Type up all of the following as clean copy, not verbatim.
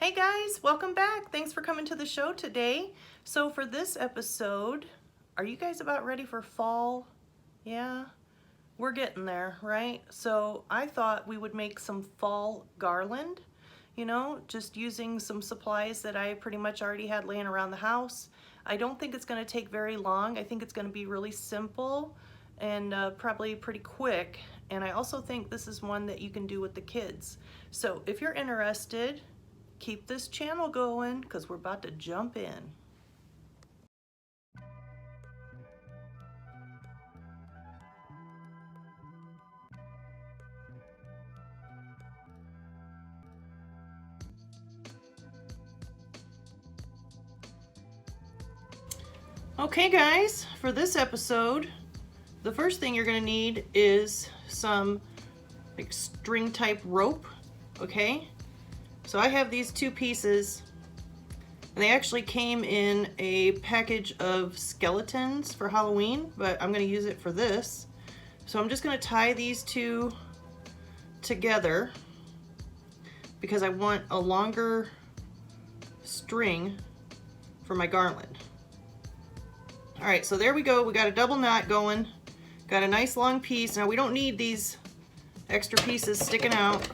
Hey guys, welcome back. Thanks for coming to the show today. So for this episode, are you guys about ready for fall? Yeah, we're getting there, right? So I thought we would make some fall garland, just using some supplies that I pretty much already had laying around the house. I don't think it's going to take very long. I think it's going to be really simple and probably pretty quick. And I also think this is one that you can do with the kids. So if you're interested, keep this channel going because we're about to jump in. Okay guys, for this episode, the first thing you're going to need is some like string type rope, okay? So I have these two pieces and they actually came in a package of skeletons for Halloween, but I'm going to use it for this. So I'm just going to tie these two together because I want a longer string for my garland. All right, so there we go. We got a double knot going. Got a nice long piece. Now we don't need these extra pieces sticking out.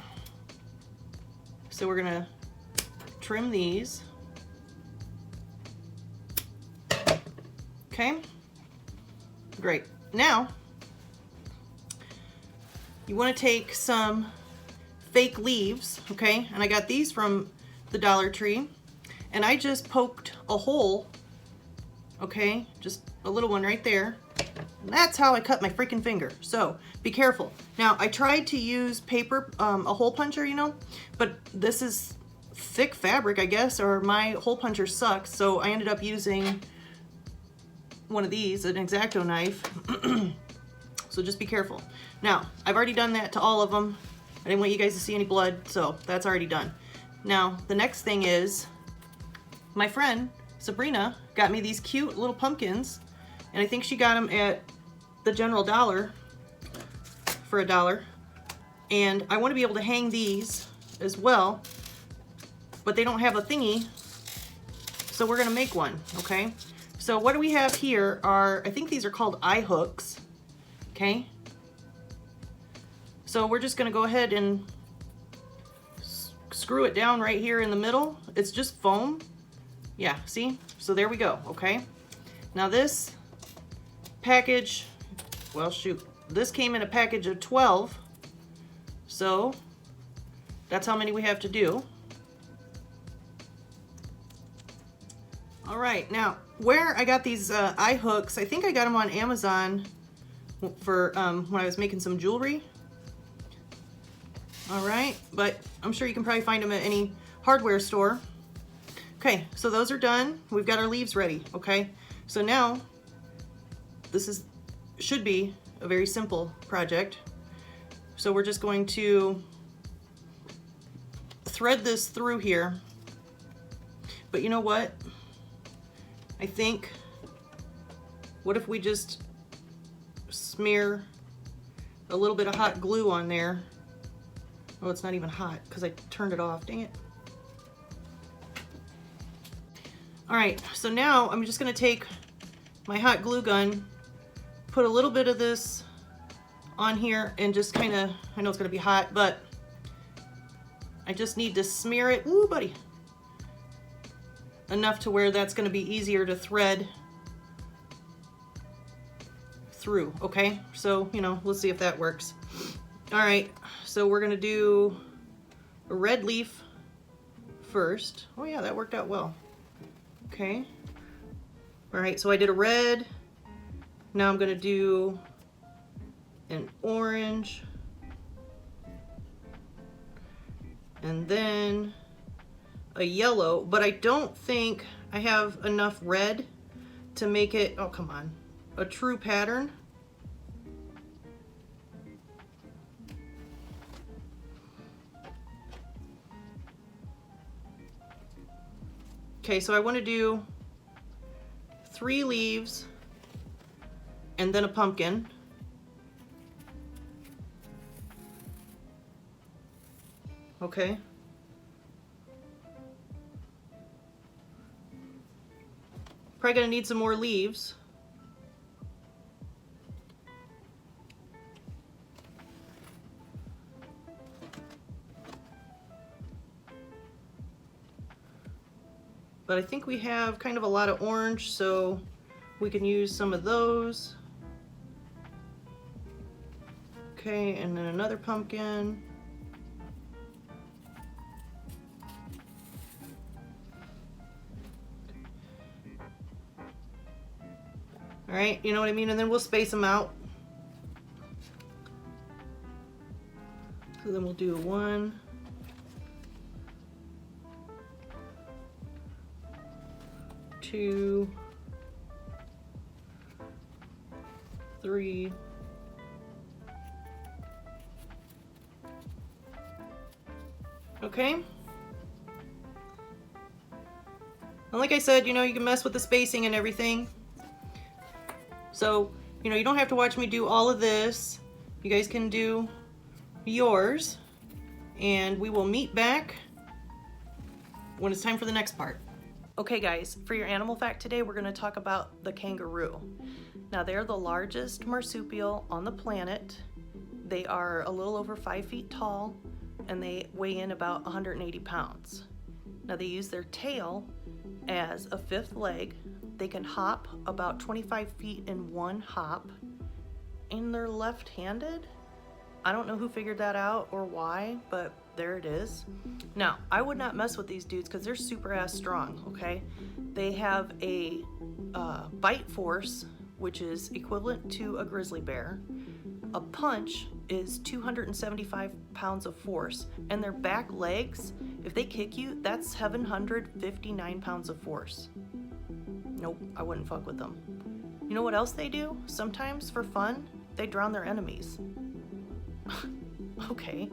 So we're gonna trim these. Okay, great. Now, you wanna take some fake leaves, okay? And I got these from the Dollar Tree. And I just poked a hole, okay? Just a little one right there. And that's how I cut my freaking finger. So be careful. Now I tried to use paper, a hole puncher, but this is thick fabric, I guess, or my hole puncher sucks. So I ended up using one of these, an X-Acto knife. So just be careful. Now I've already done that to all of them. I didn't want you guys to see any blood, so that's already done. Now the next thing is my friend Sabrina got me these cute little pumpkins, and I think she got them at the General Dollar for $1. And I want to be able to hang these as well, but they don't have a thingy, so we're going to make one, okay? So what do we have here are, I think these are called eye hooks, okay? So we're just going to go ahead and screw it down right here in the middle. It's just foam. Yeah, see? So there we go, okay? Now this package, well shoot, this came in a package of 12, so that's how many we have to do. All right, now where I got these eye hooks, I think I got them on Amazon for when I was making some jewelry. All right, but I'm sure you can probably find them at any hardware store. Okay, so those are done. We've got our leaves ready, okay? So now, this should be a very simple project. So we're just going to thread this through here. But you know what? I think, what if we just smear a little bit of hot glue on there? Oh, it's not even hot because I turned it off, dang it. All right, so now I'm just gonna take my hot glue gun, put a little bit of this on here and just kind of, I know it's gonna be hot, but I just need to smear it, ooh buddy, enough to where that's gonna be easier to thread through, okay? So, let's see if that works. All right, so we're gonna do a red leaf first. Oh yeah, that worked out well. Okay. All right, so I did a red. Now I'm gonna do an orange. And then a yellow, but I don't think I have enough red to make it, oh come on, a true pattern. Okay, so I want to do 3 leaves and then a pumpkin. Okay. Probably gonna need some more leaves. But I think we have kind of a lot of orange, so we can use some of those. Okay, and then another pumpkin. All right, you know what I mean? And then we'll space them out. So then we'll do 1, 2, 3, 4. Okay. And like I said, you know, you can mess with the spacing and everything. So, you know, you don't have to watch me do all of this. You guys can do yours, and we will meet back when it's time for the next part. Okay guys, for your animal fact today, we're going to talk about the kangaroo. Now they're the largest marsupial on the planet. They are a little over 5 feet tall, and they weigh in about 180 pounds. Now they use their tail as a 5th leg. They can hop about 25 feet in one hop, and they're left-handed. I don't know who figured that out or why, but there it is. Now, I would not mess with these dudes because they're super ass strong, okay? They have a bite force, which is equivalent to a grizzly bear. A punch is 275 pounds of force, and their back legs, if they kick you, that's 759 pounds of force. Nope, I wouldn't fuck with them. You know what else they do? Sometimes, for fun, they drown their enemies. Okay,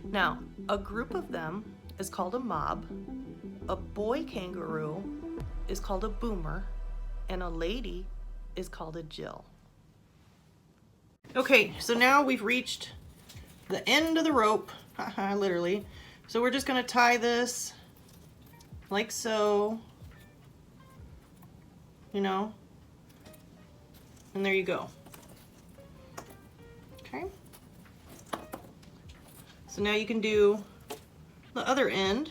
now, a group of them is called a mob, a boy kangaroo is called a boomer, and a lady is called a Jill. Okay, so now we've reached the end of the rope, literally. So we're just gonna tie this like so, you know, and there you go. Okay. So now you can do the other end,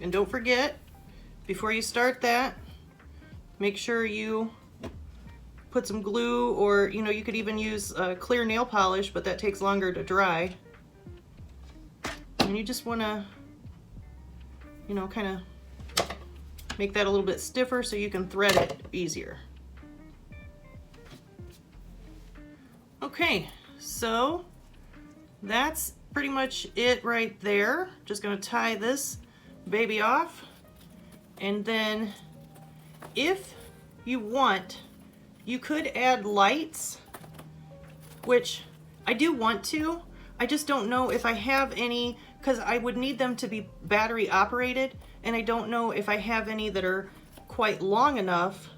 and don't forget, before you start that, make sure you put some glue, or you know, you could even use clear nail polish, but that takes longer to dry. And you just want to, you know, kind of make that a little bit stiffer so you can thread it easier. Okay, so that's pretty much it right there. Just gonna tie this baby off, and then if you want, you could add lights, which I do want to. I just don't know if I have any, because I would need them to be battery operated, and I don't know if I have any that are quite long enough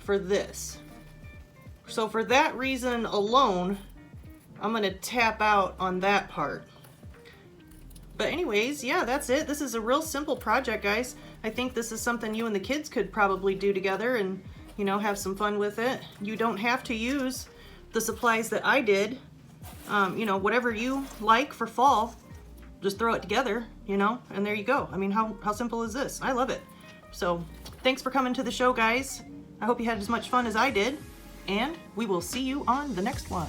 for this. So for that reason alone, I'm gonna tap out on that part. But anyways, yeah, that's it. This is a real simple project, guys. I think this is something you and the kids could probably do together and, you know, have some fun with it. You don't have to use the supplies that I did. You know, whatever you like for fall, just throw it together, you know, and there you go. I mean, how simple is this? I love it. So thanks for coming to the show, guys. I hope you had as much fun as I did, and we will see you on the next one.